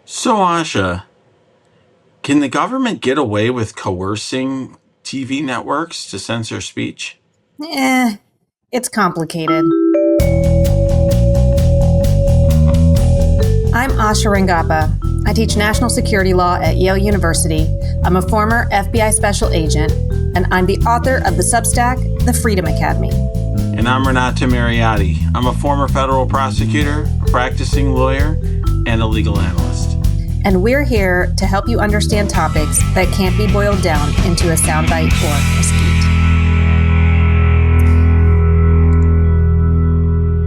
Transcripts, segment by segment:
So, Asha, can the government get away with coercing TV networks to censor speech? It's complicated. I'm Asha Rengappa. I teach national security law at Yale University. I'm a former FBI special agent, and I'm the author of the Substack, The Freedom Academy. And I'm Renato Mariotti. I'm a former federal prosecutor, a practicing lawyer, and a legal analyst. And we're here to help you understand topics that can't be boiled down into a soundbite or a skeet.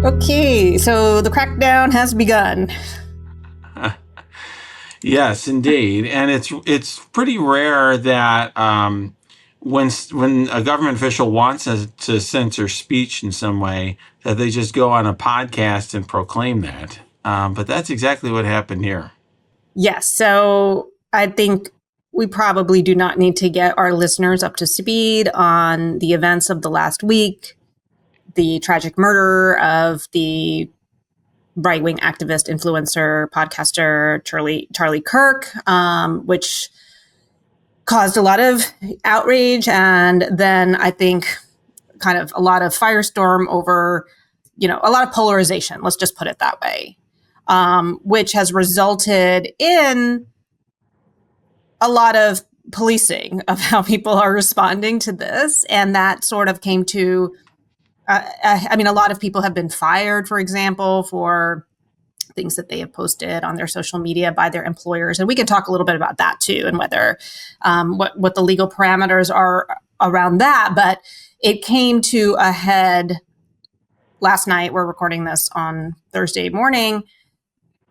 Okay, so the crackdown has begun. Yes, indeed, and it's pretty rare that when a government official wants to censor speech in some way, that they just go on a podcast and proclaim that. But that's exactly what happened here. Yes, so I think we probably do not need to get our listeners up to speed on the events of the last week, the tragic murder of the right-wing activist, influencer, podcaster Charlie Kirk, which caused a lot of outrage, and then I think kind of a lot of firestorm over, a lot of polarization. Let's just put it that way, which has resulted in a lot of policing of how people are responding to this, and that sort of came to. A lot of people have been fired, for example, for things that they have posted on their social media by their employers. And we can talk a little bit about that too, and whether what the legal parameters are around that. But it came to a head last night. We're recording this on Thursday morning,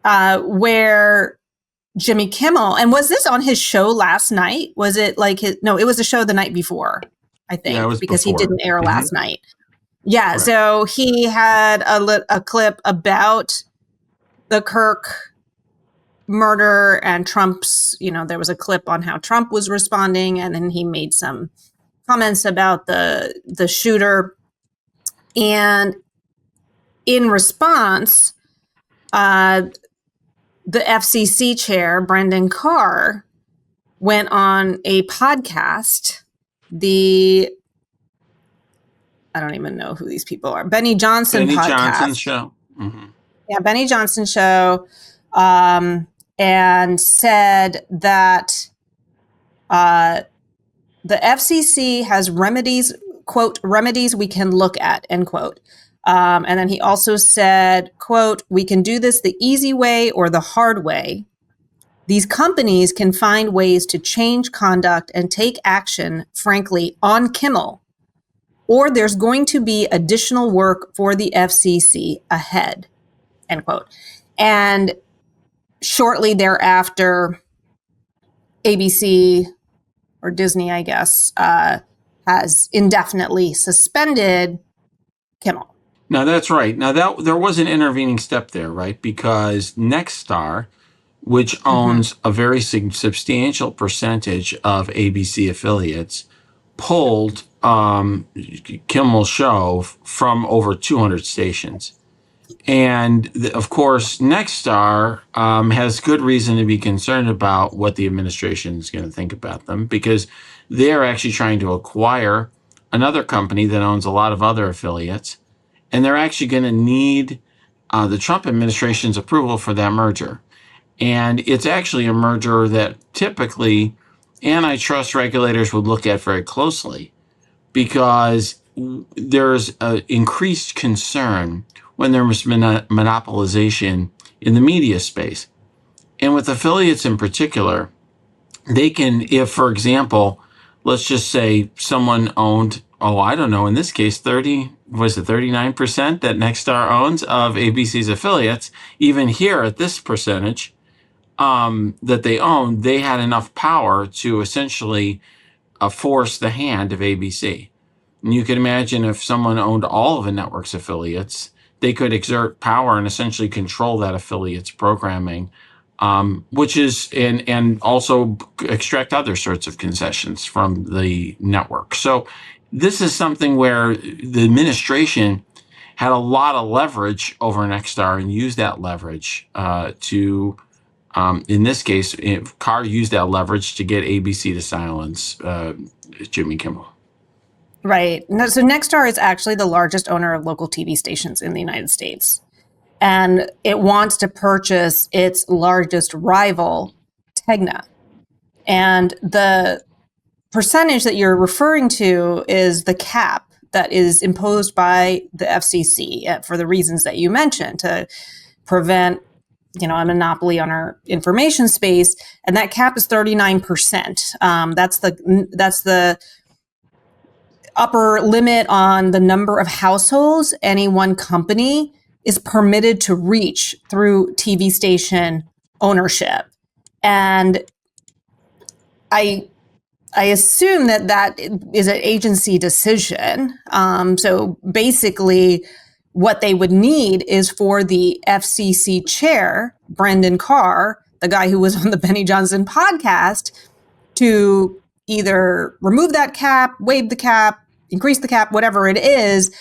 where Jimmy Kimmel, and was this on his show last night? Was it like it was a show the night before, I think, because before. He didn't air last night. Yeah, Correct. So he had a clip about the Kirk murder and Trump's, there was a clip on how Trump was responding, and then he made some comments about the shooter. And in response, the FCC chair, Brendan Carr, went on a podcast, I don't even know who these people are. Benny Johnson podcast. Johnson show. Mm-hmm. Yeah, Benny Johnson show, and said that the FCC has remedies, quote, remedies we can look at, end quote. And then he also said, quote, we can do this the easy way or the hard way. These companies can find ways to change conduct and take action, frankly, on Kimmel. Or there's going to be additional work for the FCC ahead, end quote. And shortly thereafter, ABC, or Disney, I guess, has indefinitely suspended Kimmel. Now, that's right. Now, there was an intervening step there, right? Because Nexstar, which owns a very substantial percentage of ABC affiliates, pulled Kimmel's show from over 200 stations. And of course, Nexstar has good reason to be concerned about what the administration is going to think about them, because they're actually trying to acquire another company that owns a lot of other affiliates. And they're actually going to need the Trump administration's approval for that merger. And it's actually a merger that typically antitrust regulators would look at very closely, because there's increased concern when there's monopolization in the media space. And with affiliates in particular, they can, if, for example, let's just say someone owned, in this case, 39% that Nexstar owns of ABC's affiliates, even here at this percentage that they own, they had enough power to essentially force the hand of ABC. And you can imagine if someone owned all of a network's affiliates, they could exert power and essentially control that affiliate's programming, which is, and also extract other sorts of concessions from the network. So this is something where the administration had a lot of leverage over Nexstar and used that leverage to In this case, Carr used that leverage to get ABC to silence Jimmy Kimmel. Right. No, so Nexstar is actually the largest owner of local TV stations in the United States. And it wants to purchase its largest rival, Tegna. And the percentage that you're referring to is the cap that is imposed by the FCC for the reasons that you mentioned, to prevent, a monopoly on our information space. And that cap is 39%. That's the upper limit on the number of households any one company is permitted to reach through TV station ownership. And I assume that is an agency decision. So basically, what they would need is for the FCC chair, Brendan Carr, the guy who was on the Benny Johnson podcast, to either remove that cap, waive the cap, increase the cap, whatever it is,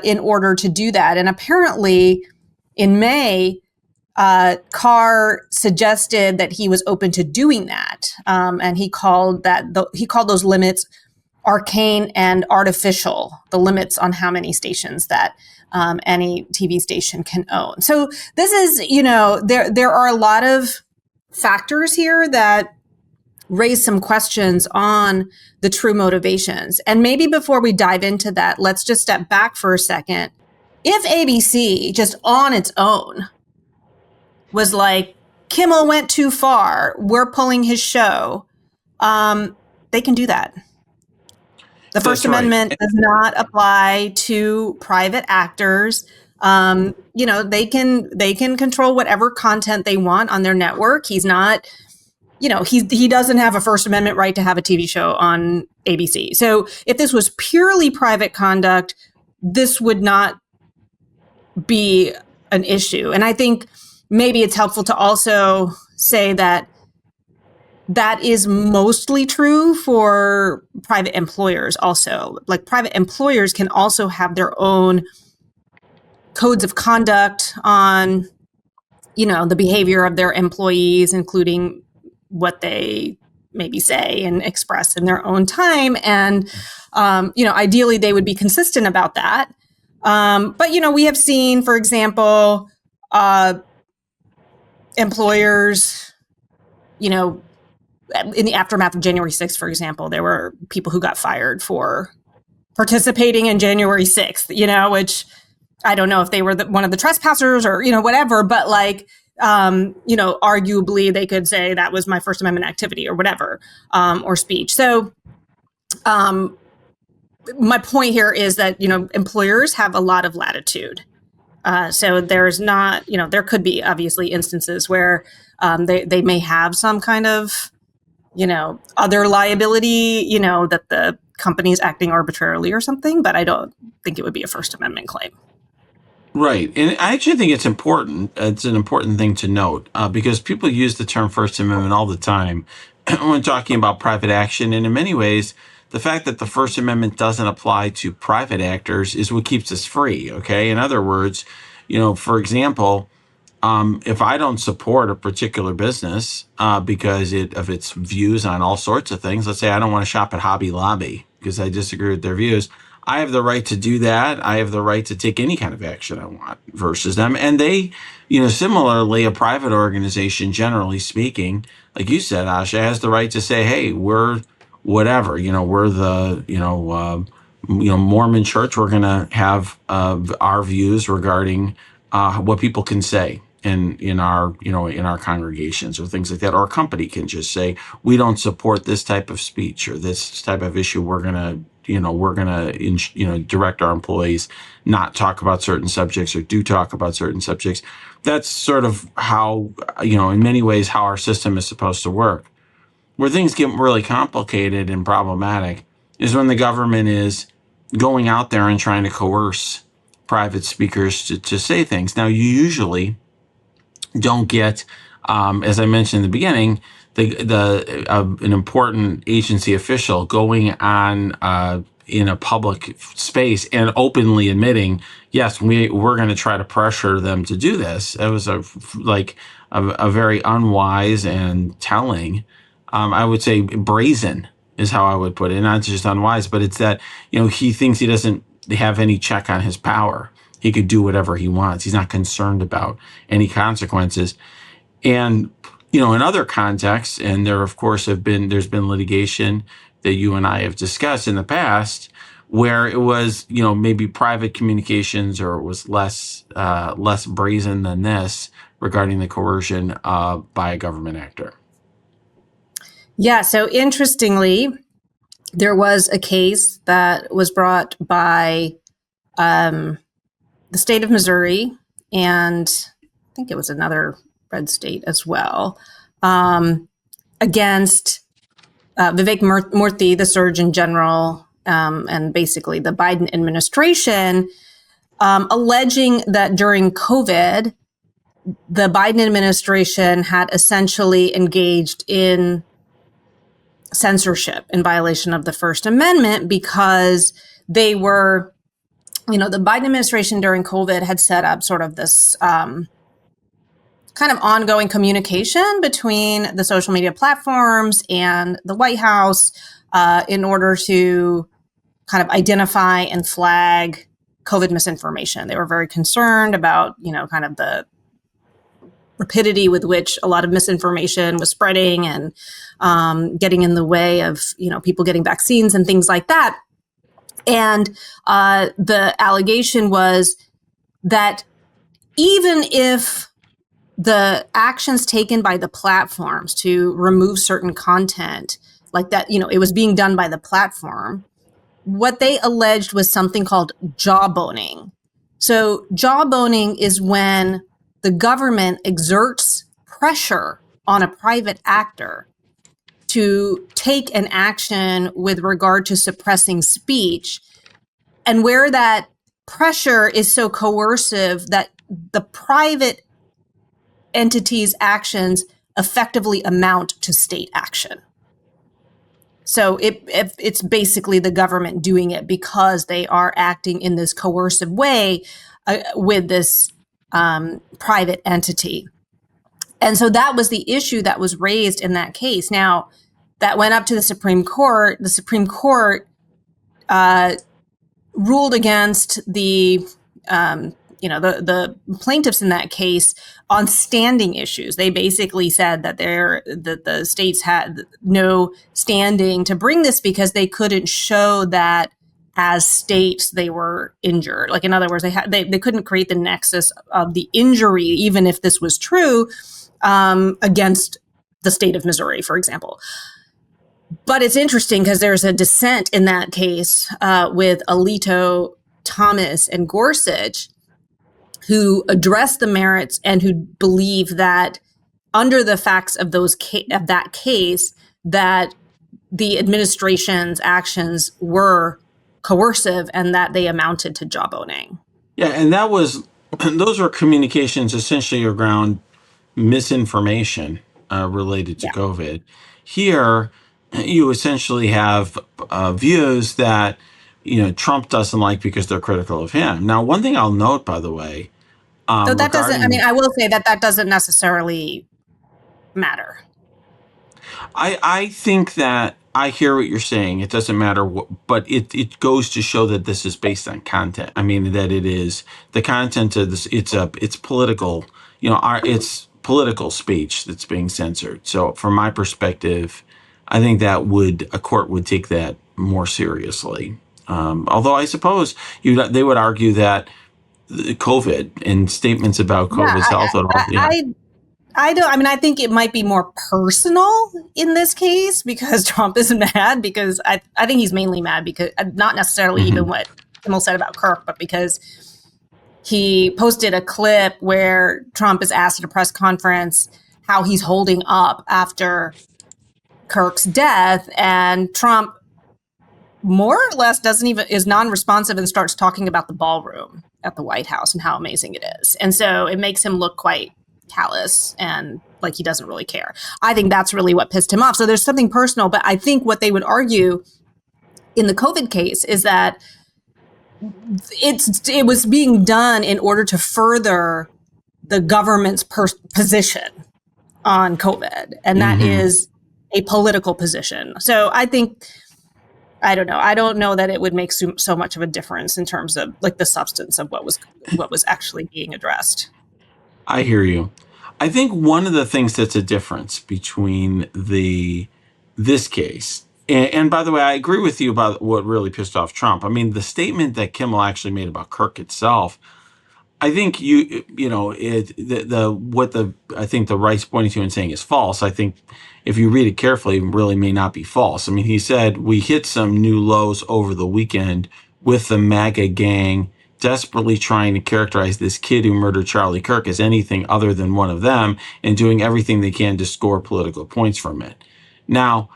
in order to do that. And apparently, in May, Carr suggested that he was open to doing that, and he called those limits arcane and artificial. The limits on how many stations that any TV station can own. So this is, there are a lot of factors here that raise some questions on the true motivations. And maybe before we dive into that, let's just step back for a second. If ABC just on its own was like, Kimmel went too far, we're pulling his show, they can do that. The First Amendment does not apply to private actors. They can control whatever content they want on their network. He's not, he doesn't have a First Amendment right to have a TV show on ABC. So if this was purely private conduct, this would not be an issue. And I think maybe it's helpful to also say that is mostly true for private employers also. Like, private employers can also have their own codes of conduct on, the behavior of their employees, including what they maybe say and express in their own time. And, ideally they would be consistent about that. But, we have seen, for example, employers, in the aftermath of January 6th, for example, there were people who got fired for participating in January 6th, which I don't know if they were one of the trespassers or, whatever, but arguably they could say that was my First Amendment activity or whatever, or speech. So my point here is that, employers have a lot of latitude. So there's not, there could be obviously instances where they may have some kind of, other liability, that the company is acting arbitrarily or something, but I don't think it would be a First Amendment claim. Right. And I actually think it's important. It's an important thing to note because people use the term First Amendment all the time when talking about private action. And in many ways, the fact that the First Amendment doesn't apply to private actors is what keeps us free. Okay. In other words, for example, if I don't support a particular business because of its views on all sorts of things, let's say I don't want to shop at Hobby Lobby because I disagree with their views, I have the right to do that. I have the right to take any kind of action I want versus them. And they, similarly, a private organization, generally speaking, like you said, Asha, has the right to say, hey, we're whatever, we're the, Mormon church. We're going to have our views regarding what people can say in our congregations or things like that. Or a company can just say, we don't support this type of speech or this type of issue. We're going to direct our employees not talk about certain subjects or do talk about certain subjects. That's sort of how, in many ways, how our system is supposed to work. Where things get really complicated and problematic is when the government is going out there and trying to coerce private speakers to say things. Now, you usually don't get, as I mentioned in the beginning, an important agency official going on in a public space and openly admitting, yes, we're going to try to pressure them to do this. It was a very unwise and telling, I would say brazen is how I would put it. Not just unwise, but it's that, he thinks he doesn't have any check on his power. He could do whatever he wants. He's not concerned about any consequences. And, in other contexts, and there, of course, there's been litigation that you and I have discussed in the past where it was, maybe private communications, or it was less brazen than this regarding the coercion by a government actor. Yeah. So interestingly, there was a case that was brought by the state of Missouri, and I think it was another red state as well, against Vivek Murthy, the Surgeon General, and basically the Biden administration, alleging that during COVID, the Biden administration had essentially engaged in censorship in violation of the First Amendment because they were, the Biden administration during COVID had set up sort of this kind of ongoing communication between the social media platforms and the White House in order to kind of identify and flag COVID misinformation. They were very concerned about, kind of the rapidity with which a lot of misinformation was spreading and getting in the way of, people getting vaccines and things like that. And the allegation was that even if the actions taken by the platforms to remove certain content like that, it was being done by the platform, what they alleged was something called jawboning. So jawboning is when the government exerts pressure on a private actor to take an action with regard to suppressing speech, and where that pressure is so coercive that the private entity's actions effectively amount to state action. So it's basically the government doing it because they are acting in this coercive way with this private entity. And so that was the issue that was raised in that case. Now, that went up to the Supreme Court. The Supreme Court ruled against the plaintiffs in that case on standing issues. They basically said that the states had no standing to bring this because they couldn't show that as states they were injured. Like, in other words, they couldn't create the nexus of the injury, even if this was true, against the state of Missouri, for example. But it's interesting because there's a dissent in that case with Alito, Thomas, and Gorsuch, who address the merits and who believe that under the facts of that case, that the administration's actions were coercive and that they amounted to jawboning. Yeah, and those were communications essentially around misinformation related to COVID. Here, you essentially have views that Trump doesn't like because they're critical of him. Now, one thing I'll note, by the way, so that doesn't. I mean, I will say that doesn't necessarily matter. I think that I hear what you're saying. It doesn't matter but it goes to show that this is based on content. I mean, that it is the content of this. It's political. It's political speech that's being censored. So, from my perspective, I think that a court would take that more seriously. Although I suppose they would argue that COVID and statements about COVID's health. I don't. I mean, I think it might be more personal in this case because Trump is mad. Because I think he's mainly mad because not necessarily even what Kimmel said about Kirk, but because he posted a clip where Trump is asked at a press conference how he's holding up after Kirk's death, and Trump more or less is non-responsive and starts talking about the ballroom at the White House and how amazing it is. And so it makes him look quite callous and like he doesn't really care. I think that's really what pissed him off. So there's something personal, but I think what they would argue in the COVID case is that it was being done in order to further the government's position on COVID, and that is a political position. So I think, I don't know. I don't know that it would make so much of a difference in terms of like the substance of what was actually being addressed. I hear you. I think one of the things that's a difference between this case, and by the way, I agree with you about what really pissed off Trump. I mean, the statement that Kimmel actually made about Kirk itself, I think I think the right's pointing to and saying is false. I think if you read it carefully, it really may not be false. I mean, he said we hit some new lows over the weekend with the MAGA gang desperately trying to characterize this kid who murdered Charlie Kirk as anything other than one of them and doing everything they can to score political points from it. Now,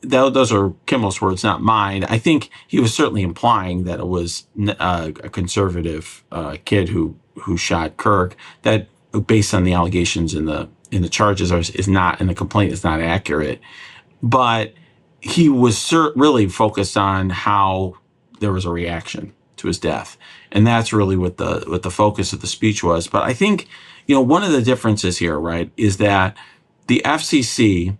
those are Kimmel's words, not mine. I think he was certainly implying that it was a conservative kid who shot Kirk. That, based on the allegations in the charges, is not, and the complaint is not accurate. But he was really focused on how there was a reaction to his death, and that's really what the focus of the speech was. But I think one of the differences here, right, is that the FCC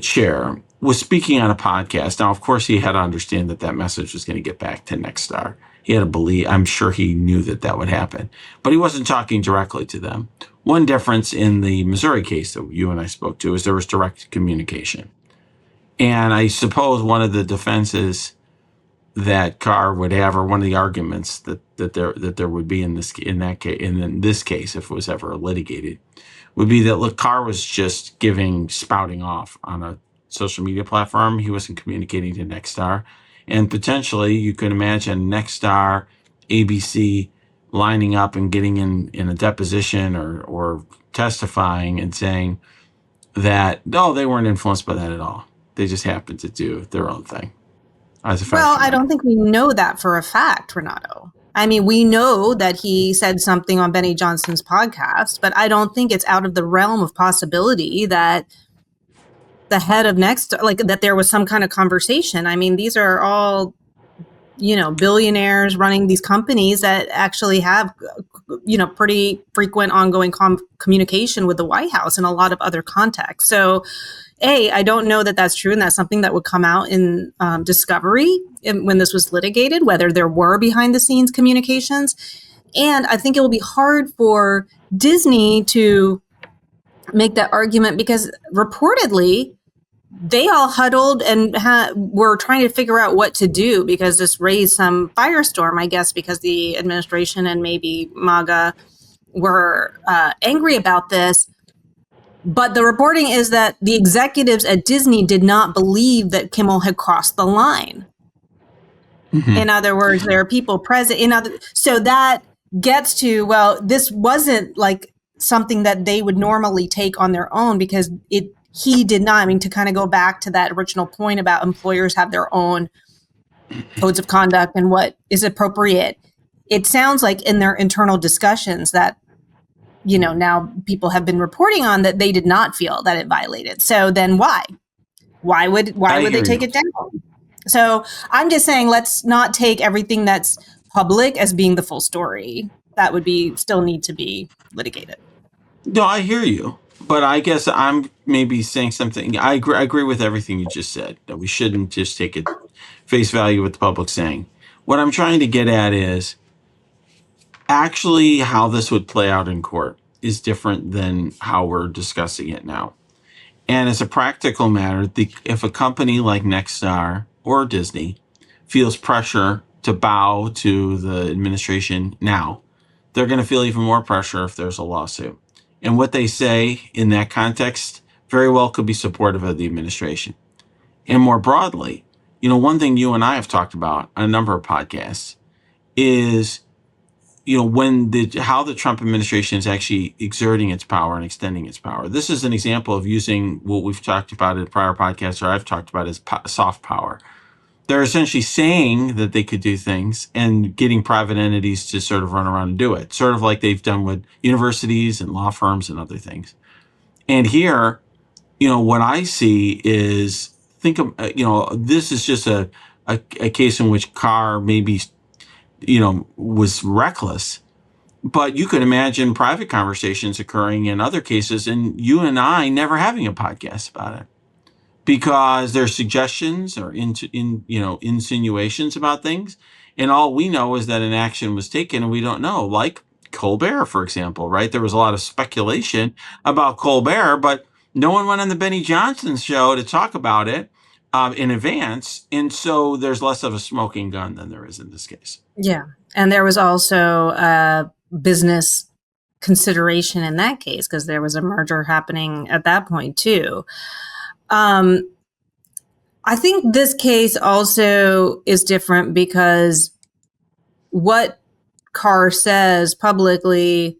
chair was speaking on a podcast. Now, of course, he had to understand that message was going to get back to Nexstar. He had to believe, I'm sure he knew that would happen, but he wasn't talking directly to them. One difference in the Missouri case that you and I spoke to is there was direct communication. And I suppose one of the defenses that Carr would have, or one of the arguments that there would be in this case, if it was ever litigated, would be that, look, Carr was just spouting off on a social media platform. He wasn't communicating to Nexstar. And potentially you could imagine Nexstar, ABC lining up and getting in a deposition or testifying and saying that, no, they weren't influenced by that at all. They just happened to do their own thing. Well, I don't think we know that for a fact, Renato. I mean, we know that he said something on Benny Johnson's podcast, but I don't think it's out of the realm of possibility that the head of that there was some kind of conversation. I mean, these are all, billionaires running these companies that actually have, pretty frequent ongoing communication with the White House in a lot of other contexts. So, I don't know that that's true, and that's something that would come out in discovery when this was litigated, whether there were behind-the-scenes communications. And I think it will be hard for Disney to make that argument because reportedly they all huddled and were trying to figure out what to do because this raised some firestorm, I guess, because the administration and maybe MAGA were angry about this. But the reporting is that the executives at Disney did not believe that Kimmel had crossed the line. Mm-hmm. In other words, there are people present. So that gets to, well, this wasn't like something that they would normally take on their own because he did not. I mean, to kind of go back to that original point about employers have their own codes of conduct and what is appropriate. It sounds like in their internal discussions that, now people have been reporting on that they did not feel that it violated. So then why? Why would they take it down? So I'm just saying, let's not take everything that's public as being the full story. That would still need to be litigated. No, I hear you. But I guess I'm maybe saying something. I agree with everything you just said, that we shouldn't just take it face value what the public's saying. What I'm trying to get at is actually how this would play out in court is different than how we're discussing it now. And as a practical matter, if a company like Nexstar or Disney feels pressure to bow to the administration now, they're going to feel even more pressure if there's a lawsuit. And what they say in that context very well could be supportive of the administration. And more broadly, one thing you and I have talked about on a number of podcasts is, how the Trump administration is actually exerting its power and extending its power. This is an example of using what we've talked about in prior podcasts, or I've talked about as soft power. They're essentially saying that they could do things and getting private entities to sort of run around and do it, sort of like they've done with universities and law firms and other things. And here, what I see is think of, this is just a case in which Carr maybe, was reckless. But you could imagine private conversations occurring in other cases, and you and I never having a podcast about it because there's suggestions or insinuations about things, and all we know is that an action was taken, and we don't know. Like Colbert, for example, right? There was a lot of speculation about Colbert, but no one went on the Benny Johnson show to talk about it in advance, and so there's less of a smoking gun than there is in this case. Yeah, and there was also business consideration in that case because there was a merger happening at that point too. I think this case also is different because what Carr says publicly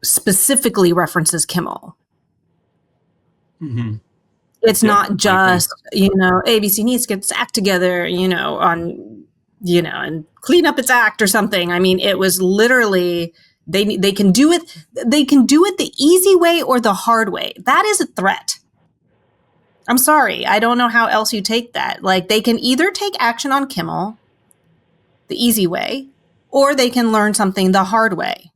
specifically references Kimmel. Mm-hmm. It's not just, ABC needs to get its act together, and clean up its act or something. I mean, it was literally they can do it. They can do it the easy way or the hard way. That is a threat. I'm sorry. I don't know how else you take that. Like, they can either take action on Kimmel the easy way, or they can learn something the hard way.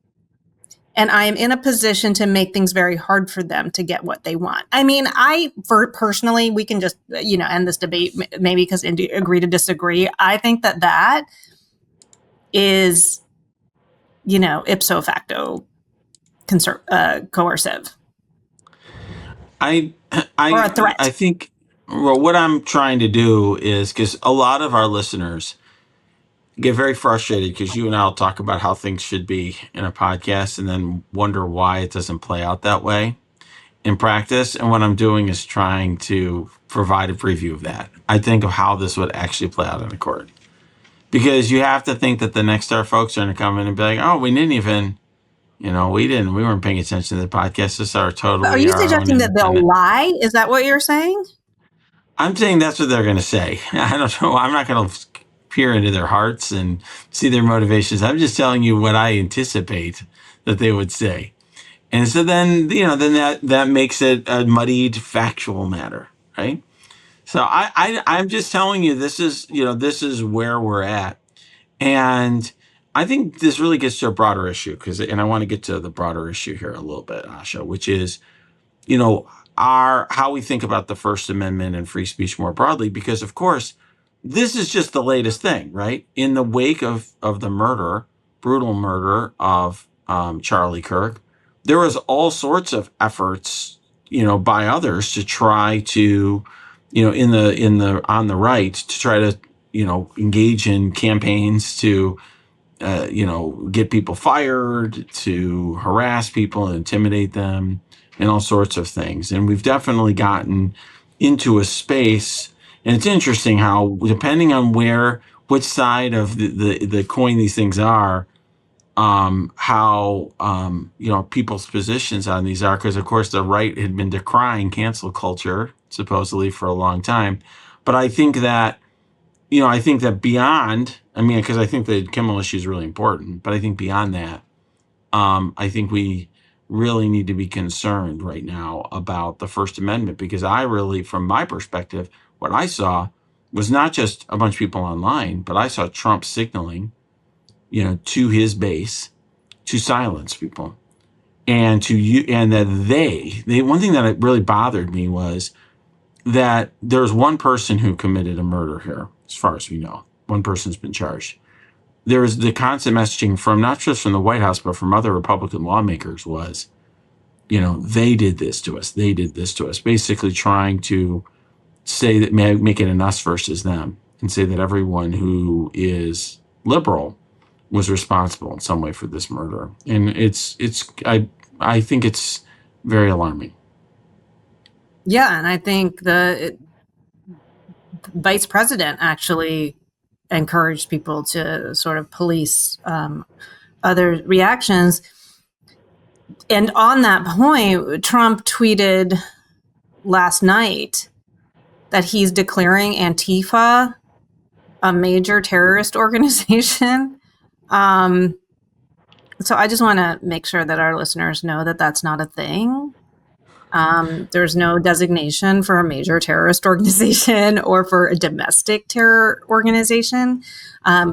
And I am in a position to make things very hard for them to get what they want. I mean, personally, we can just, end this debate maybe because agree to disagree. I think that is, ipso facto coercive. Or a threat. I think, what I'm trying to do is, because a lot of our listeners get very frustrated because you and I'll talk about how things should be in a podcast and then wonder why it doesn't play out that way in practice. And what I'm doing is trying to provide a preview of that. I think of how this would actually play out in a court. Because you have to think that the next star folks are going to come in and be like, oh, we didn't even, we weren't paying attention to the podcast. This is our totally. Are you suggesting that they'll lie? Is that what you're saying? I'm saying that's what they're going to say. I don't know. I'm not going to peer into their hearts and see their motivations. I'm just telling you what I anticipate that they would say. And so then, that makes it a muddied factual matter, right? So I'm just telling you, this is where we're at. And I think this really gets to a broader issue and I want to get to the broader issue here a little bit, Asha, which is, how we think about the First Amendment and free speech more broadly, because of course, this is just the latest thing, right? In the wake of the brutal murder of Charlie Kirk, there was all sorts of efforts, by others to try to, on the right, to try to, engage in campaigns to, get people fired, to harass people and intimidate them, and all sorts of things. And we've definitely gotten into a space. And it's interesting how, depending on which side of the coin these things are, how people's positions on these are. Because of course the right had been decrying cancel culture supposedly for a long time, but I think that beyond, because I think the Kimmel issue is really important, but I think beyond that, I think we really need to be concerned right now about the First Amendment, because I really, from my perspective, what I saw was not just a bunch of people online, but I saw Trump signaling, to his base to silence people, and that they one thing that really bothered me was that there's one person who committed a murder here, as far as we know. One person's been charged. There was the constant messaging from not just from the White House, but from other Republican lawmakers was, they did this to us. They did this to us. Basically trying to say that, make it an us versus them, and say that everyone who is liberal was responsible in some way for this murder. And I think it's very alarming. Yeah, and I think the vice president actually encouraged people to sort of police other reactions. And on that point, Trump tweeted last night that he's declaring Antifa a major terrorist organization. So I just want to make sure that our listeners know that that's not a thing. There's no designation for a major terrorist organization or for a domestic terror organization.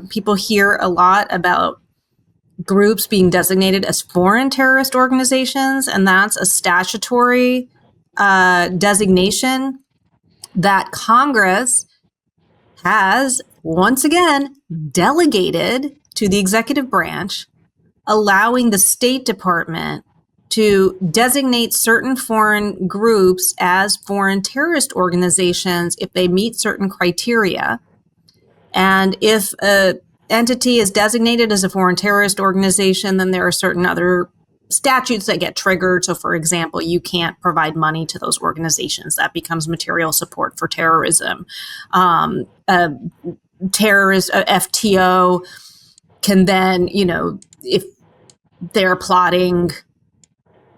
People hear a lot about groups being designated as foreign terrorist organizations, and that's a statutory designation that Congress has once again delegated to the executive branch, allowing the State Department to designate certain foreign groups as foreign terrorist organizations if they meet certain criteria. And if an entity is designated as a foreign terrorist organization, then there are certain other statutes that get triggered. So, for example, you can't provide money to those organizations. That becomes material support for terrorism. Terrorist FTO can then, if they're plotting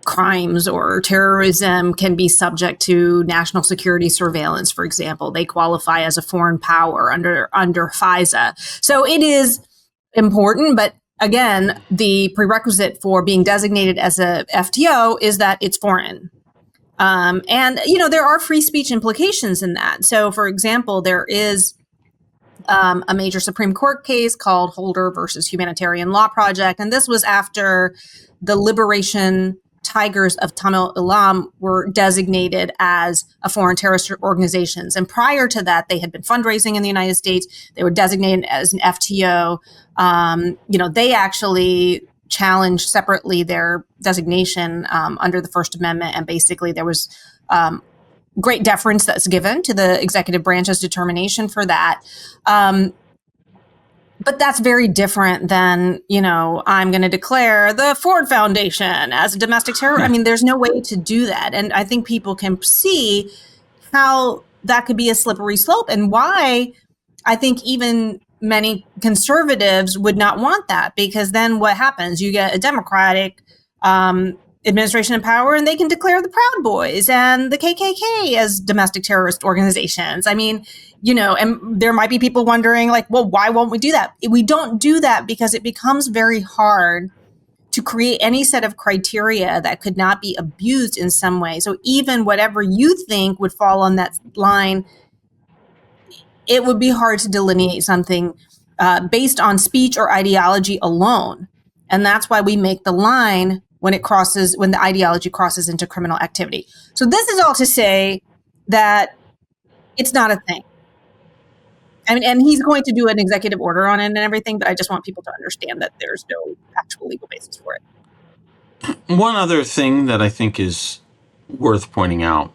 crimes or terrorism, can be subject to national security surveillance, for example. They qualify as a foreign power under FISA. So it is important, but again, the prerequisite for being designated as a FTO is that it's foreign. And, there are free speech implications in that. So, for example, there is a major Supreme Court case called Holder versus Humanitarian Law Project. And this was after the Liberation Tigers of Tamil Eelam were designated as a foreign terrorist organizations. And prior to that, they had been fundraising in the United States. They were designated as an FTO. They actually challenged separately their designation under the First Amendment. And basically there was great deference that's given to the executive branch's determination for that. But that's very different than, I'm going to declare the Ford Foundation as a domestic terror. I mean, there's no way to do that. And I think people can see how that could be a slippery slope and why I think even many conservatives would not want that, because then what happens? You get a Democratic administration in power and they can declare the Proud Boys and the KKK as domestic terrorist organizations. I mean, and there might be people wondering well, why won't we do that? We don't do that because it becomes very hard to create any set of criteria that could not be abused in some way. So even whatever you think would fall on that line, it would be hard to delineate something based on speech or ideology alone. And that's why we make the line when the ideology crosses into criminal activity. So this is all to say that it's not a thing. I mean, and he's going to do an executive order on it and everything, but I just want people to understand that there's no actual legal basis for it. One other thing that I think is worth pointing out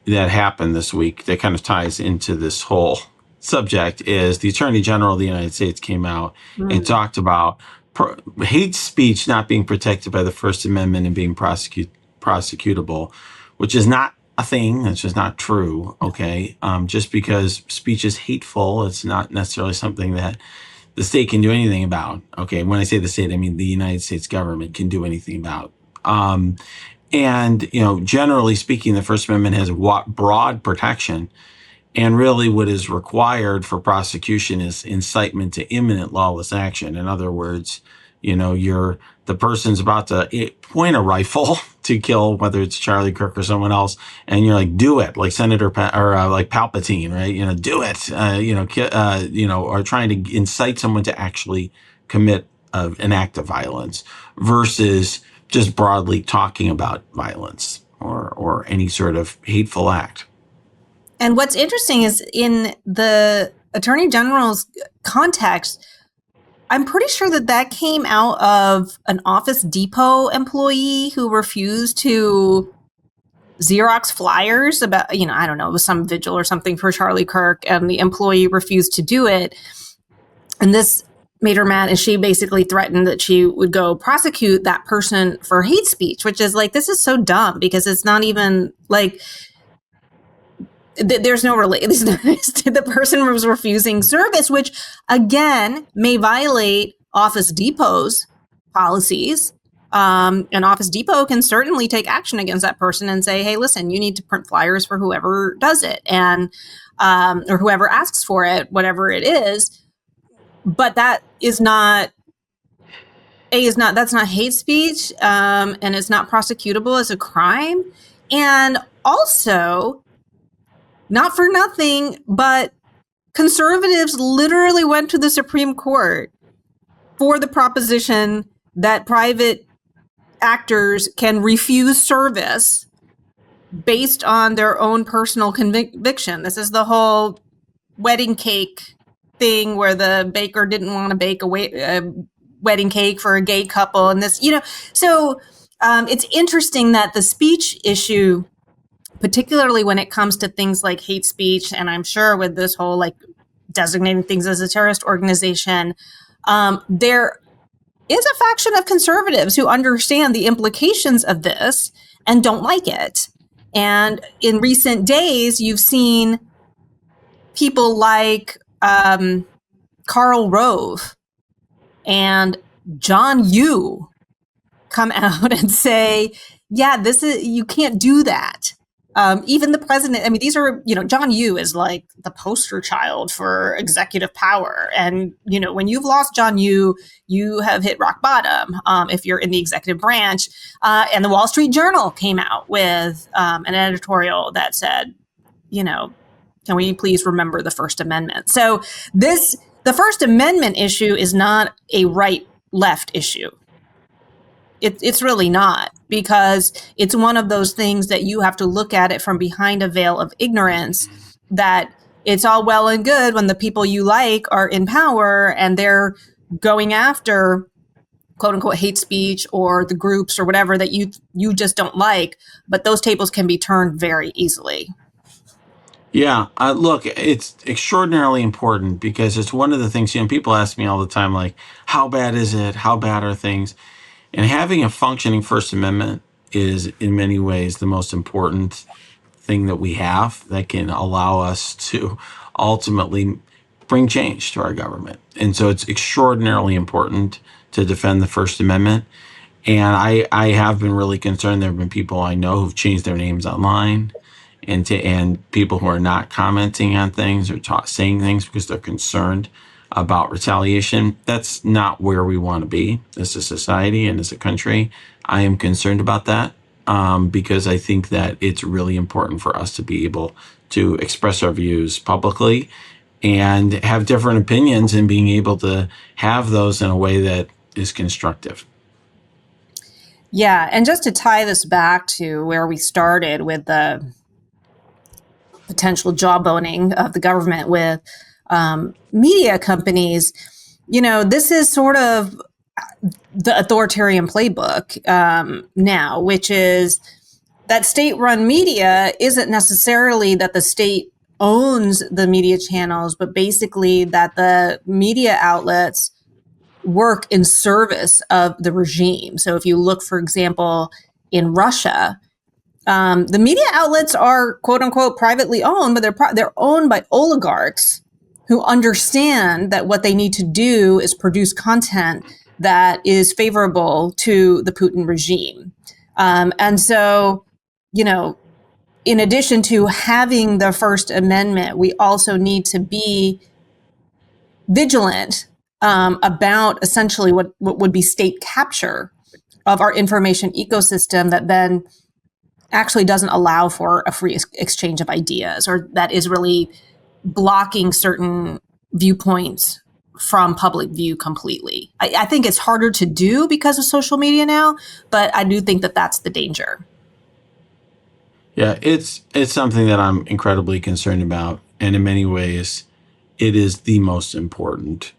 that happened this week that kind of ties into this whole subject is the Attorney General of the United States came out and talked about hate speech not being protected by the First Amendment and being prosecutable, which is not a thing. That's just not true. Okay. Just because speech is hateful, it's not necessarily something that the state can do anything about. Okay. When I say the state, I mean the United States government can do anything about. And, generally speaking, the First Amendment has broad protection. And really what is required for prosecution is incitement to imminent lawless action. In other words, the person's about to point a rifle to kill, whether it's Charlie Kirk or someone else, and you're like, do it, like Senator like Palpatine, right? Do it, or trying to incite someone to actually commit an act of violence versus just broadly talking about violence or any sort of hateful act. And what's interesting is in the Attorney General's context, I'm pretty sure that came out of an Office Depot employee who refused to Xerox flyers about, I don't know, it was some vigil or something for Charlie Kirk, and the employee refused to do it. And this made her mad, and she basically threatened that she would go prosecute that person for hate speech, which is this is so dumb because it's not even there's no relation. The person was refusing service, which again may violate Office Depot's policies. And Office Depot can certainly take action against that person and say, hey, listen, you need to print flyers for whoever does it and or whoever asks for it, whatever it is. But that is not that's not hate speech, and it's not prosecutable as a crime. And also, not for nothing, but conservatives literally went to the Supreme Court for the proposition that private actors can refuse service based on their own personal conviction. This is the whole wedding cake thing where the baker didn't want to bake a wedding cake for a gay couple. And this, so it's interesting that the speech issue, particularly when it comes to things like hate speech, and I'm sure with this whole like designating things as a terrorist organization, there is a faction of conservatives who understand the implications of this and don't like it. And in recent days, you've seen people like Karl Rove and John Yoo come out and say, yeah, you can't do that. Even the president, I mean, these are, John Yoo is like the poster child for executive power. And, when you've lost John Yoo, you have hit rock bottom if you're in the executive branch. And the Wall Street Journal came out with an editorial that said, can we please remember the First Amendment? So the First Amendment issue is not a right-left issue. It's really not, because it's one of those things that you have to look at it from behind a veil of ignorance, that it's all well and good when the people you like are in power and they're going after quote unquote hate speech or the groups or whatever that you just don't like, but those tables can be turned very easily. Yeah, look, it's extraordinarily important because it's one of the things, people ask me all the time, like, how bad is it? How bad are things? And having a functioning First Amendment is in many ways the most important thing that we have that can allow us to ultimately bring change to our government. And so it's extraordinarily important to defend the First Amendment. And I have been really concerned. There have been people I know who've changed their names online, and people who are not commenting on things or saying things because they're concerned about retaliation. That's not where we want to be as a society and as a country. I am concerned about that because I think that it's really important for us to be able to express our views publicly and have different opinions, and being able to have those in a way that is constructive. Yeah, and just to tie this back to where we started with the potential jawboning of the government with media companies, this is sort of the authoritarian playbook now, which is that state-run media isn't necessarily that the state owns the media channels, but basically that the media outlets work in service of the regime. So if you look, for example, in Russia, the media outlets are quote unquote privately owned, but they're owned by oligarchs who understand that what they need to do is produce content that is favorable to the Putin regime. And so, in addition to having the First Amendment, we also need to be vigilant about essentially what would be state capture of our information ecosystem that then actually doesn't allow for a free exchange of ideas, or that is really blocking certain viewpoints from public view completely. I think it's harder to do because of social media now, but I do think that that's the danger. Yeah, it's something that I'm incredibly concerned about, and in many ways, it is the most important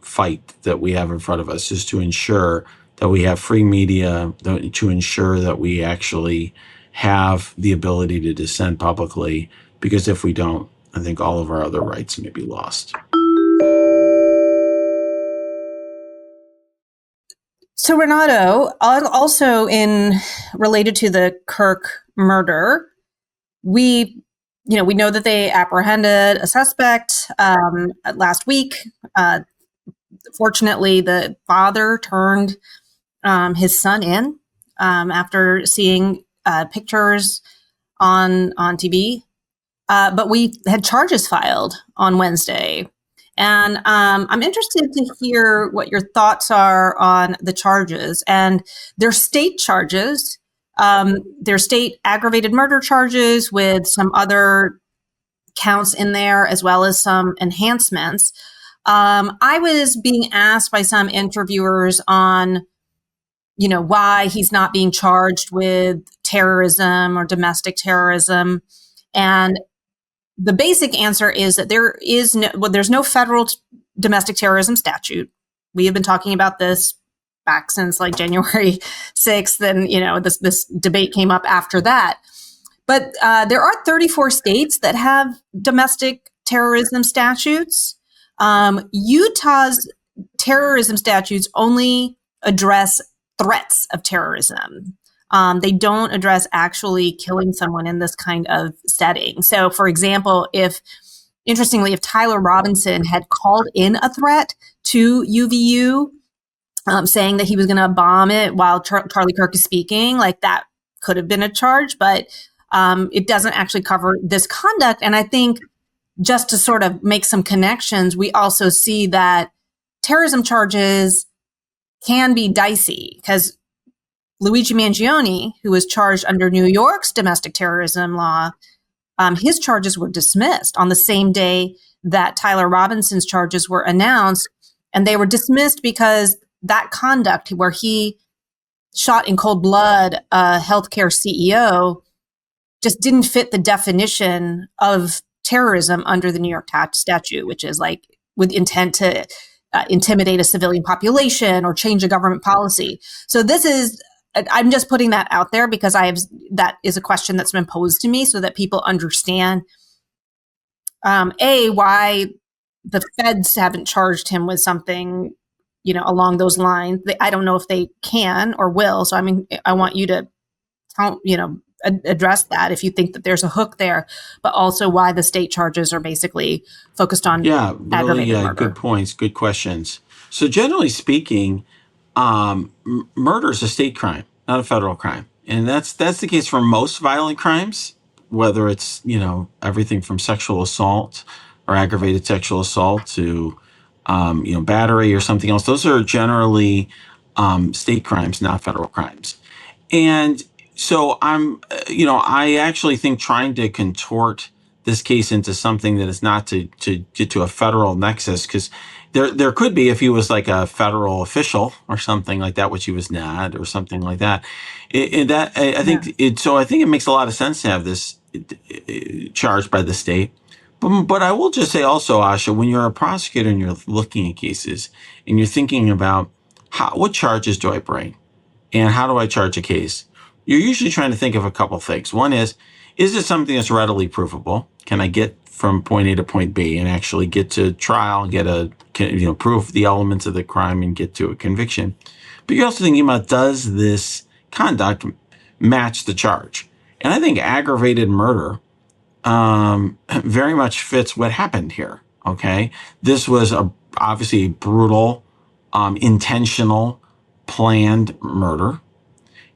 fight that we have in front of us, is to ensure that we have free media, to ensure that we actually have the ability to dissent publicly, because if we don't, I think all of our other rights may be lost. So Renato, also related to the Kirk murder, we know that they apprehended a suspect last week. Fortunately, the father turned his son in after seeing pictures on TV. But we had charges filed on Wednesday. And I'm interested to hear what your thoughts are on the charges. And they're state charges. There's state aggravated murder charges with some other counts in there, as well as some enhancements. I was being asked by some interviewers on, why he's not being charged with terrorism or domestic terrorism. And the basic answer is that there's no federal domestic terrorism statute. We have been talking about this back since like January 6th. And, this debate came up after that. But there are 34 states that have domestic terrorism statutes. Utah's terrorism statutes only address threats of terrorism. They don't address actually killing someone in this kind of setting. So, for example, if Tyler Robinson had called in a threat to UVU, saying that he was going to bomb it while Charlie Kirk is speaking, like that could have been a charge, but it doesn't actually cover this conduct. And I think just to sort of make some connections, we also see that terrorism charges can be dicey because Luigi Mangione, who was charged under New York's domestic terrorism law, his charges were dismissed on the same day that Tyler Robinson's charges were announced. And they were dismissed because that conduct where he shot in cold blood a healthcare CEO just didn't fit the definition of terrorism under the New York statute, which is like with intent to intimidate a civilian population or change a government policy. So I'm just putting that out there because that is a question that's been posed to me so that people understand, why the feds haven't charged him with something, along those lines. I don't know if they can or will. So, I want you to, address that if you think that there's a hook there, but also why the state charges are basically focused on aggravated murder. Good points, good questions. So generally speaking, murder is a state crime, not a federal crime. And that's the case for most violent crimes, whether it's, everything from sexual assault or aggravated sexual assault to, battery or something else. Those are generally state crimes, not federal crimes. And so I actually think trying to contort this case into something that is not to get to a federal nexus, because there could be if he was like a federal official or something like that, which he was not, or something like that. I think it makes a lot of sense to have this charged by the state. But I will just say also, Asha, when you're a prosecutor and you're looking at cases and you're thinking about what charges do I bring and how do I charge a case, you're usually trying to think of a couple things. One is it something that's readily provable? Can I get from point A to point B and actually get to trial and prove the elements of the crime and get to a conviction? But you're also thinking about, does this conduct match the charge? And I think aggravated murder very much fits what happened here. Okay, this was obviously a brutal, intentional, planned murder.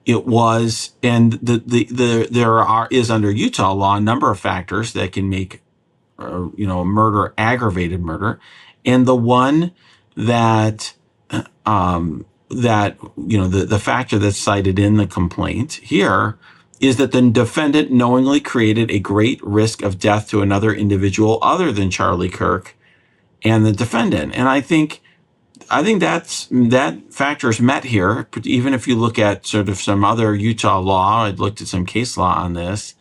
It was, and there is under Utah law a number of factors that can make, murder aggravated murder, and the one that the factor that's cited in the complaint here is that the defendant knowingly created a great risk of death to another individual other than Charlie Kirk and the defendant. And I think that factor is met here, even if you look at sort of some other Utah law. I looked at some case law on this.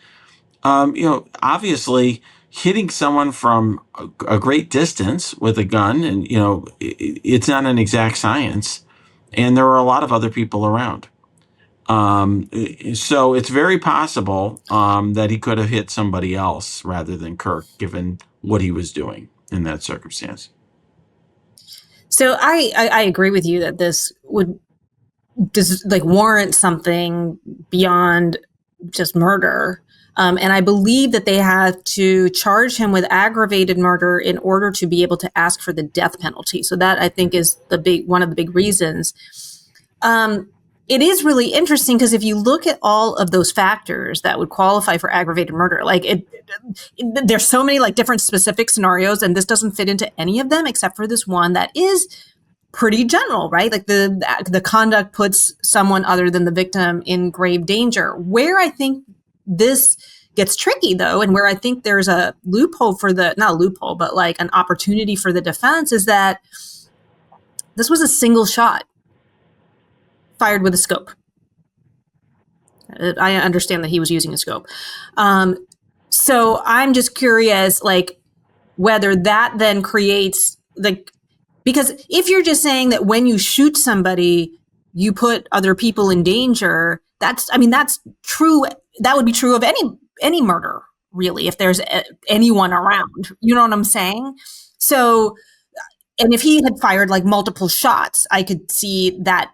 Obviously hitting someone from a great distance with a gun, and, it's not an exact science. And there were a lot of other people around. So it's very possible that he could have hit somebody else rather than Kirk, given what he was doing in that circumstance. So I agree with you that this would warrant something beyond just murder. And I believe that they have to charge him with aggravated murder in order to be able to ask for the death penalty. So that, I think, is one of the big reasons. It is really interesting because if you look at all of those factors that would qualify for aggravated murder, there's so many different specific scenarios, and this doesn't fit into any of them except for this one that is pretty general, right? Like the conduct puts someone other than the victim in grave danger. Where I think this gets tricky, though, and where I think there's a loophole for not a loophole, but like an opportunity for the defense, is that this was a single shot fired with a scope. I understand that he was using a scope. So I'm just curious, like, whether that then creates, like, because if you're just saying that when you shoot somebody, you put other people in danger, that's true. That would be true of any murder, really, if there's anyone around. You know what I'm saying? So, and if he had fired like multiple shots, I could see that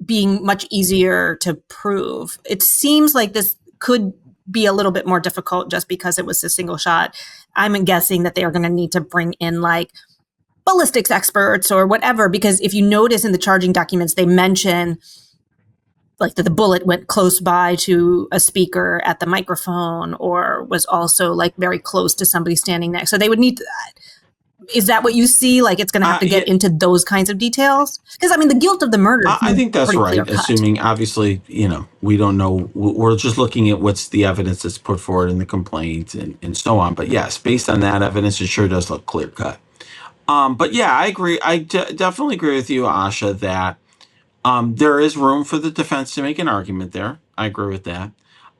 being much easier to prove. It seems like this could be a little bit more difficult just because it was a single shot. I'm guessing that they are going to need to bring in like ballistics experts or whatever, because if you notice in the charging documents, they mention like that the bullet went close by to a speaker at the microphone or was also like very close to somebody standing next. So they would need to, is that what you see? Like it's going to have to get into those kinds of details? Because I mean, the guilt of the murder. I think that's right. Assuming, obviously, we don't know. We're just looking at what's the evidence that's put forward in the complaint and so on. But yes, based on that evidence, it sure does look clear cut. But yeah, I agree. I definitely agree with you, Asha, that there is room for the defense to make an argument there. I agree with that.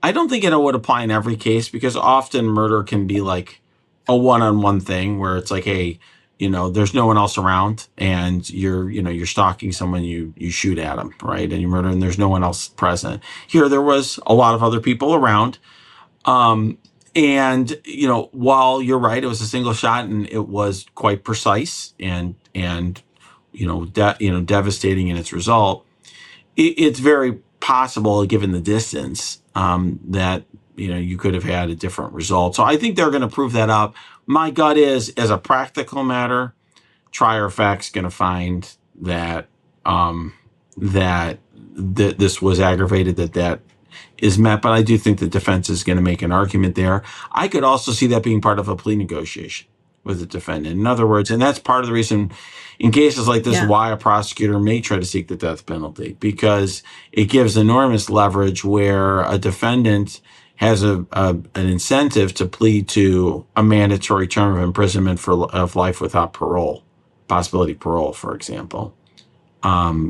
I don't think it would apply in every case because often murder can be like a one-on-one thing where it's like, hey, there's no one else around and you're stalking someone, you shoot at them, right? And you murder and there's no one else present. Here, there was a lot of other people around. And, while you're right, it was a single shot and it was quite precise and devastating in its result. It's very possible, given the distance, that, you could have had a different result. So I think they're going to prove that up. My gut is, as a practical matter, trier of fact's going to find that, that this was aggravated, that is met. But I do think the defense is going to make an argument there. I could also see that being part of a plea negotiation with the defendant. In other words, and that's part of the reason in cases like this, why a prosecutor may try to seek the death penalty, because it gives enormous leverage where a defendant has an incentive to plead to a mandatory term of imprisonment of life without parole, possibility of parole, for example,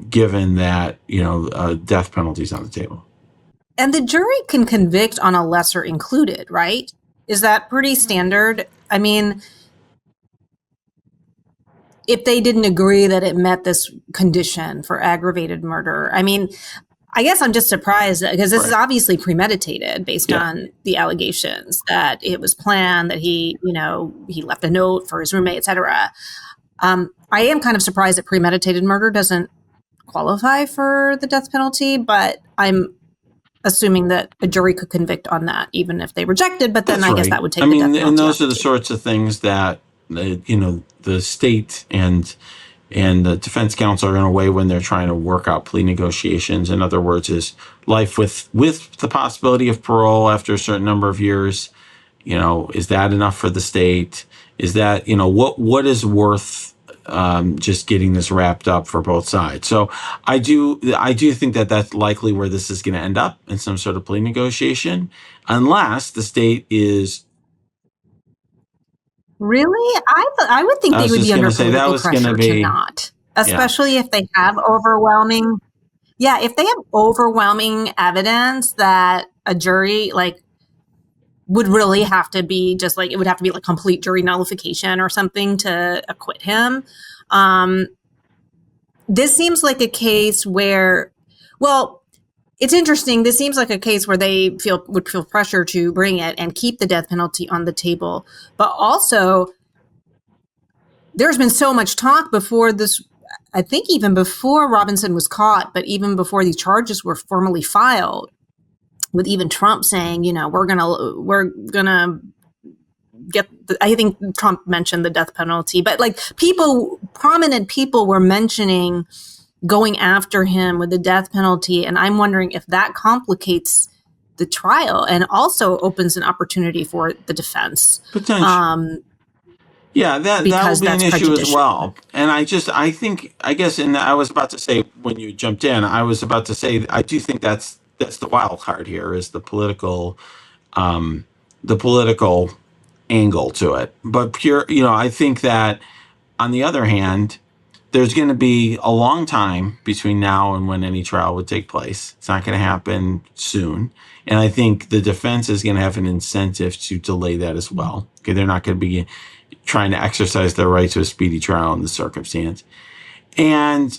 given that, death penalty is on the table. And the jury can convict on a lesser included, right? Is that pretty standard? I mean, if they didn't agree that it met this condition for aggravated murder, I mean, I guess I'm just surprised because this is obviously premeditated based on the allegations that it was planned, that he left a note for his roommate, et cetera. I am kind of surprised that premeditated murder doesn't qualify for the death penalty, but I'm assuming that a jury could convict on that, even if they rejected. But then I guess that would take the death penalty. And those are the sorts of things that the state and the defense counsel are going to weigh when they're trying to work out plea negotiations. In other words, is life with the possibility of parole after a certain number of years, is that enough for the state? Is that, what is worth just getting this wrapped up for both sides? So I do think that that's likely where this is going to end up, in some sort of plea negotiation, unless the state is. Really? I would think they would be under political pressure to not, especially if they have overwhelming evidence that a jury would really have to be just it would have to be complete jury nullification or something to acquit him. This seems like a case where, it's interesting. This seems like a case where they would feel pressure to bring it and keep the death penalty on the table. But also, there's been so much talk before this, I think even before Robinson was caught, but even before these charges were formally filed, with even Trump saying, we're gonna get I think Trump mentioned the death penalty, but prominent people were mentioning going after him with the death penalty. And I'm wondering if that complicates the trial and also opens an opportunity for the defense. Potentially. Yeah, that will because be an that's issue as prejudicial. well. And I guess, and I was about to say when you jumped in, I was about to say I do think that's the wild card here is the political angle to it. But I think that on the other hand, there's going to be a long time between now and when any trial would take place. It's not going to happen soon. And I think the defense is going to have an incentive to delay that as well. Okay, they're not going to be trying to exercise their right to a speedy trial in the circumstance. And,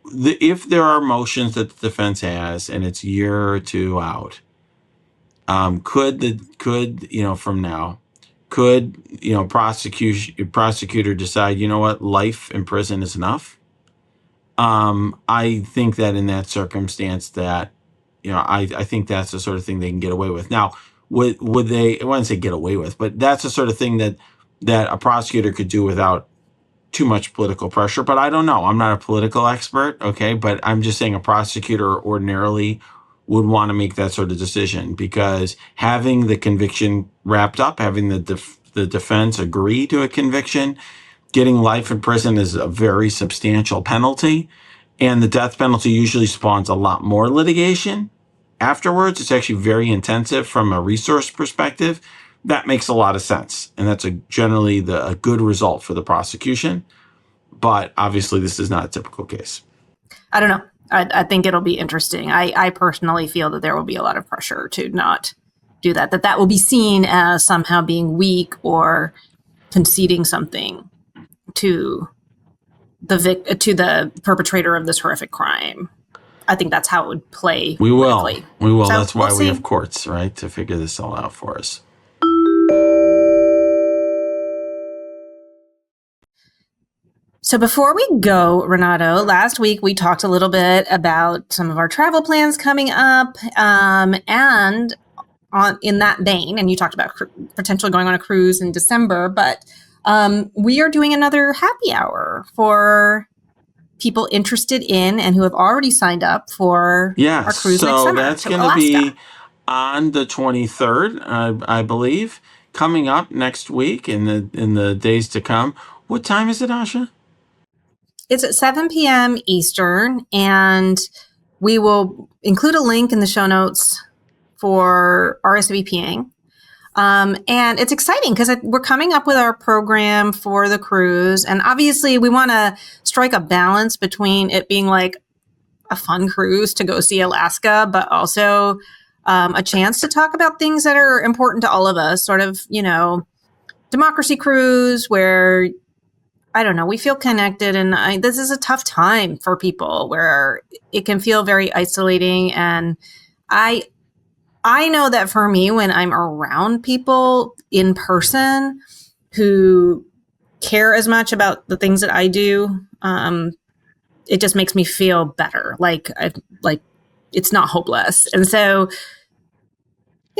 if there are motions that the defense has and it's a year or two out, from now, could, prosecutor decide, what, life in prison is enough? I think that in that circumstance that, I think that's the sort of thing they can get away with. Now, would they, I wouldn't say get away with, but that's the sort of thing that a prosecutor could do without too much political pressure. But I don't know. I'm not a political expert. Okay. But I'm just saying a prosecutor ordinarily would want to make that sort of decision because having the conviction wrapped up, having the defense agree to a conviction, getting life in prison is a very substantial penalty. And the death penalty usually spawns a lot more litigation afterwards. It's actually very intensive from a resource perspective. That makes a lot of sense. And that's generally a good result for the prosecution. But obviously, this is not a typical case. I don't know. I think it'll be interesting. I personally feel that there will be a lot of pressure to not do that will be seen as somehow being weak or conceding something to the perpetrator of this horrific crime. I think that's how it would play. We will. Politically. We will. So that's why we'll we see. have courts, right? To figure this all out for us. So before we go, Renato, last week we talked a little bit about some of our travel plans coming up, and in that vein, and you talked about potentially going on a cruise in December, but we are doing another happy hour for people interested in and who have already signed up for our cruise next summer. So that's going to be on the 23rd, I believe, coming up next week in the days to come. What time is it, Asha? It's at 7 p.m. Eastern, and we will include a link in the show notes for RSVPing. And it's exciting because we're coming up with our program for the cruise. And obviously, we want to strike a balance between it being like a fun cruise to go see Alaska, but also a chance to talk about things that are important to all of us, sort of, democracy cruise where, I don't know, we feel connected. And this is a tough time for people where it can feel very isolating. And I know that for me, when I'm around people in person who care as much about the things that I do, it just makes me feel better. Like it's not hopeless. And so,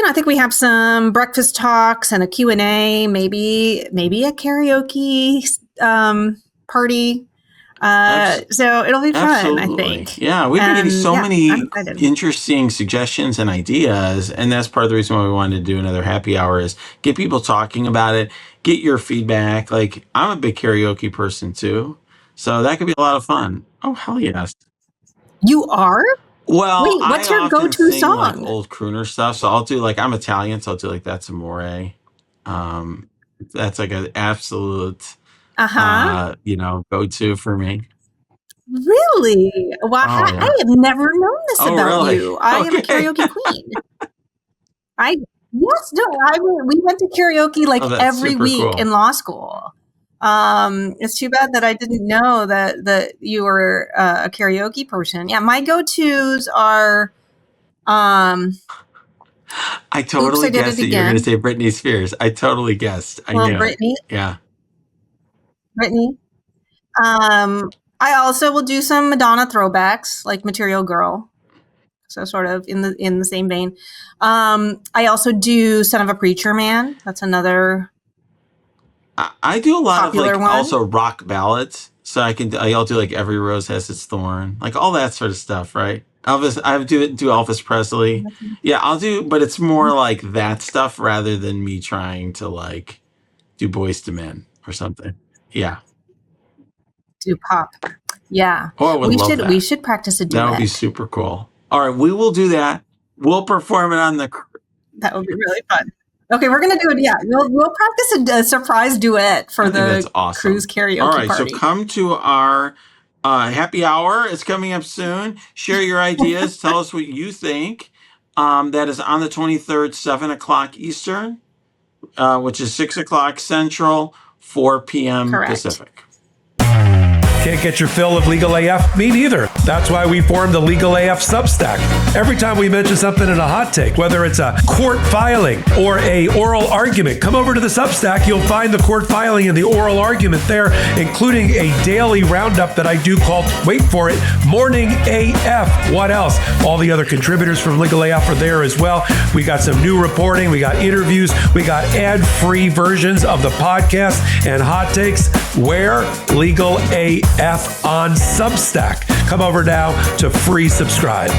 I think we have some breakfast talks and a Q&A, maybe a karaoke party. So it'll be fun, Absolutely. I think. Yeah, we've been getting so many excited. interesting suggestions and ideas, and that's part of the reason why we wanted to do another happy hour is get people talking about it, get your feedback. Like, I'm a big karaoke person too, so that could be a lot of fun. Oh, hell yes. You are? Well, wait, what's your go-to sing, song? Like old crooner stuff, so I'll do I'm Italian, so I'll do That's Amore. That's like an absolute go-to for me. Really? Well, I have never known this about you. I am a karaoke queen. We went to karaoke every week in law school. It's too bad that I didn't know that you were a karaoke person. Yeah, my go-tos are. I totally guessed that you were going to say Britney Spears. I totally guessed. I knew. Britney. Yeah. Britney. I also will do some Madonna throwbacks, like Material Girl. So sort of in the same vein. I also do Son of a Preacher Man. That's another. I do a lot of one. Also rock ballads. So I'll do Every Rose Has Its Thorn, all that sort of stuff, right? Elvis, I do Elvis Presley. Yeah, I'll do, but it's more like that stuff rather than me trying to do Boyz II Men. or something. Yeah. Do pop. Yeah. Oh, I would love that. We should practice a duet. That would be super cool. All right, we will do that. We'll perform it on the. That would be really fun. Okay, we're gonna do it. Yeah, we'll practice a surprise duet for the awesome. cruise karaoke All right, party. so come to our happy hour. It's coming up soon. Share your ideas. Tell us what you think. That is on the 23rd, 7 o'clock Eastern, which is 6 o'clock Central, 4 p.m. Correct. Pacific. Can't get your fill of Legal AF? Me neither. That's why we formed the Legal AF Substack. Every time we mention something in a hot take, whether it's a court filing or a oral argument, come over to the Substack. You'll find the court filing and the oral argument there, including a daily roundup that I do called, wait for it, Morning AF. What else? All the other contributors from Legal AF are there as well. We got some new reporting. We got interviews. We got ad-free versions of the podcast and hot takes. Where? Legal AF on Substack. Come over now to free subscribe.